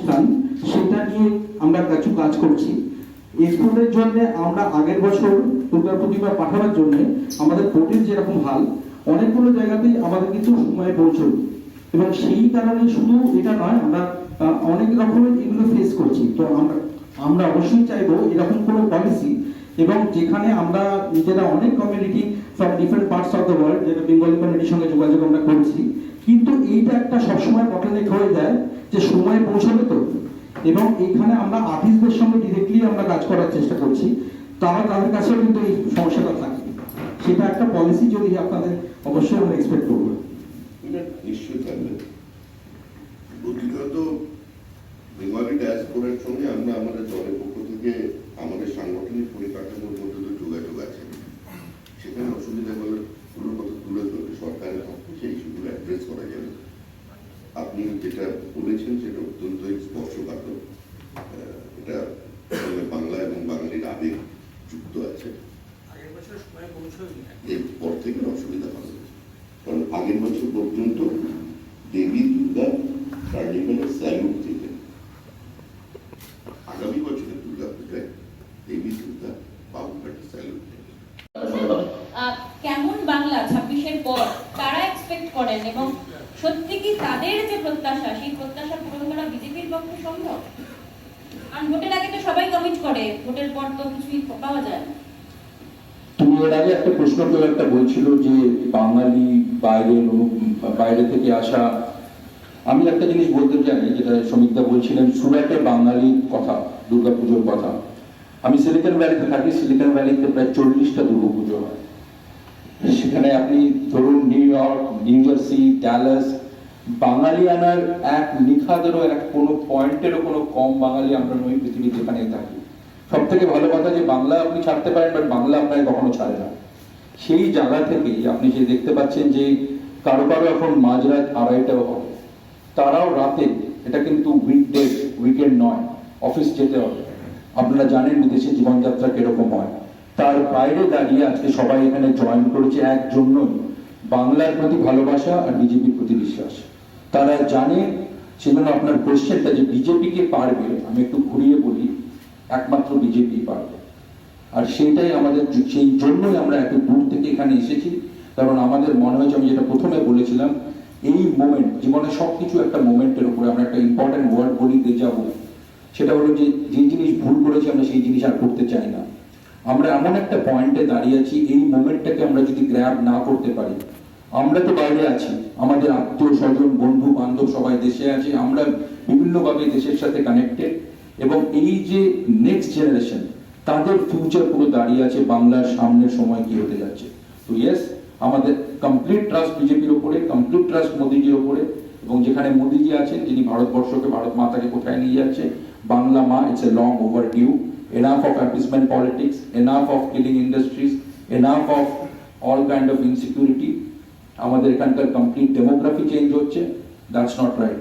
অনুষ্ঠান, সেটা নিয়ে আমরা কিছু কাজ করছি। এক্সপোর্টের জন্য আমরা আগের বছর দুর্গা প্রতিমা পাঠানোর জন্য আমাদের পোর্টের যেরকম হাল, অনেকগুলো জায়গাতেই আমাদের কিন্তু সময় পৌঁছল, এবং সেই কারণে শুধু এটা নয়, আমরা অনেক রকমের এগুলো ফেস করছি। তো আমরা অবশ্যই চাইবো এরকম কোনো পলিসি, এবং যেখানে আমরা নিজেরা অনেক community from different parts of the world, যেটা বেঙ্গলি কমিউনিটির সঙ্গে যোগাযোগ আমরা করছি, কিন্তু এইটা একটা সবসময় বটলনেক হয়ে যায় যে সময় পৌঁছাবে তো। এবং এখানে আমরা আর্টিস্টদের সঙ্গে ডিরেক্টলি আমরা কাজ করার চেষ্টা করছি, তাদের কাছেও কিন্তু এই সমস্যাটা থাকে। সেটা একটা পলিসি যদি আপনাদের অবশ্যই আমরা এক্সপেক্ট করবো। নিশ্চয়ই থাকবে। প্রতিনিয়ত বেঙ্গলি ডায়াসপোরার সঙ্গে আমরা আমাদের দলের পক্ষ থেকে আমাদের সাংগঠনিক পরিকাঠামোর মধ্যে তো যোগাযোগ আছে, সেখানে অসুবিধা হলে পুরো কথা তুলে ধরবে সরকারের পক্ষে সেই ইস্যুগুলো অ্যাড্রেস করা যাবে। আপনি যেটা বলেছেন সেটা অত্যন্ত স্পর্শকাতর, এটা বাংলা এবং বাঙালির আবেগ যুক্ত আছে। এরপর থেকে অসুবিধা হবে, কারণ আগের বছর পর্যন্ত দেবী দুর্গা কার্নিভ্যালের স্যালুট দিতেন। আগামী বছরের দুর্গা পূজায় দেবী দুর্গা বাবুঘাটে স্যালুট দেবেন। কেমন বাংলা 26-এর পর তারা এক্সপেক্ট করেন, এবং সত্যি কি তাদের যে প্রত্যাশা, সেই প্রত্যাশা পূরণ করা বিজেপির পক্ষে সম্ভব? আর ভোটের আগে তো সবাই কমিট করে, ভোটের পর তো কিছুই পাওয়া যায় না। তুমি এর আগে একটা প্রশ্ন কেউ একটা বলছিল যে বাঙালি বাইরে থেকে আসা। আমি একটা জিনিস বলতে চাই, যেটা শ্রমিকদা বলছিলেন সুরাটে বাঙালি কথা, দুর্গাপুজোর কথা। আমি সিলিকন ভ্যালিতে থাকি, সিলিকন ভ্যালিতে প্রায় 40টা দুর্গাপুজো হয়। সেখানে আপনি ধরুন new York, new jersey, Dallas, বাঙালি আনার এক নিখাদেরও এক কোনো পয়েন্টেরও কোনো কম বাঙালি আমরা নই পৃথিবী যেখানে থাকি। সব থেকে ভালো কথা যে বাংলা আপনি ছাড়তে পারেন, বাট বাংলা আপনাকে কখনো ছাড়ে না। সেই জায়গা থেকেই আপনি যে দেখতে পাচ্ছেন যে কারো কারো এখন মাঝরাত 2:30টাও হবে, তারাও রাতে, এটা কিন্তু উইকেন্ড নয়, অফিস যেতে হবে। আপনারা জানেন বিদেশে জীবনযাত্রা কিরকম হয়, তার বাইরে দাঁড়িয়ে আজকে সবাই এখানে জয়েন করেছে এক জন্যই, বাংলার প্রতি ভালোবাসা আর বিজেপির প্রতি বিশ্বাস। তারা জানে, সেজন্য আপনার কোয়েশ্চেনটা যে বিজেপিকে পারবে, আমি একটু ঘুরিয়ে বলি, একমাত্র বিজেপি পারবে। আর সেটাই আমাদের, সেই জন্যই আমরা এত দূর থেকে এখানে এসেছি। কারণ আমাদের মনে হয়েছে, আমি যেটা প্রথমে বলেছিলাম, এই মোমেন্ট, জীবনে সবকিছু একটা মোমেন্টের উপরে, আমরা একটা ইম্পর্টেন্ট ওয়ার্ড বলি déjà vu, সেটা হলো যে যে জিনিস ভুল করেছি আমরা সেই জিনিস আর করতে চাই না। আমরা এমন একটা পয়েন্টে দাঁড়িয়ে আছি, এই মোমেন্টটাকে আমরা যদি গ্র্যাব না করতে পারি, আমরা তো বাইরে আছি, আমাদের আত্মীয় স্বজন বন্ধু বান্ধব সবাই দেশে আছে, আমরা বিভিন্নভাবে দেশের সাথে কানেক্টেড, এবং এই যে নেক্সট জেনারেশন, তাদের ফিউচার পুরো দাঁড়িয়ে আছে বাংলার সামনের সময় কি হতে যাচ্ছে। তো ইয়েস, আমাদের কমপ্লিট ট্রাস্ট বিজেপির উপরে, কমপ্লিট ট্রাস্ট মোদিজির উপরে, এবং যেখানে মোদিজি আছেন, যিনি ভারতবর্ষকে, ভারত মাতাকে কোথায় নিয়ে যাচ্ছে, বাংলা মা, it's a long overdue. Enough of appeasement politics, enough of killing industries, enough of all kind of insecurity. আমাদের এখানকার কমপ্লিট ডেমোগ্রাফি চেঞ্জ হচ্ছে, দ্যাটস নট রাইট।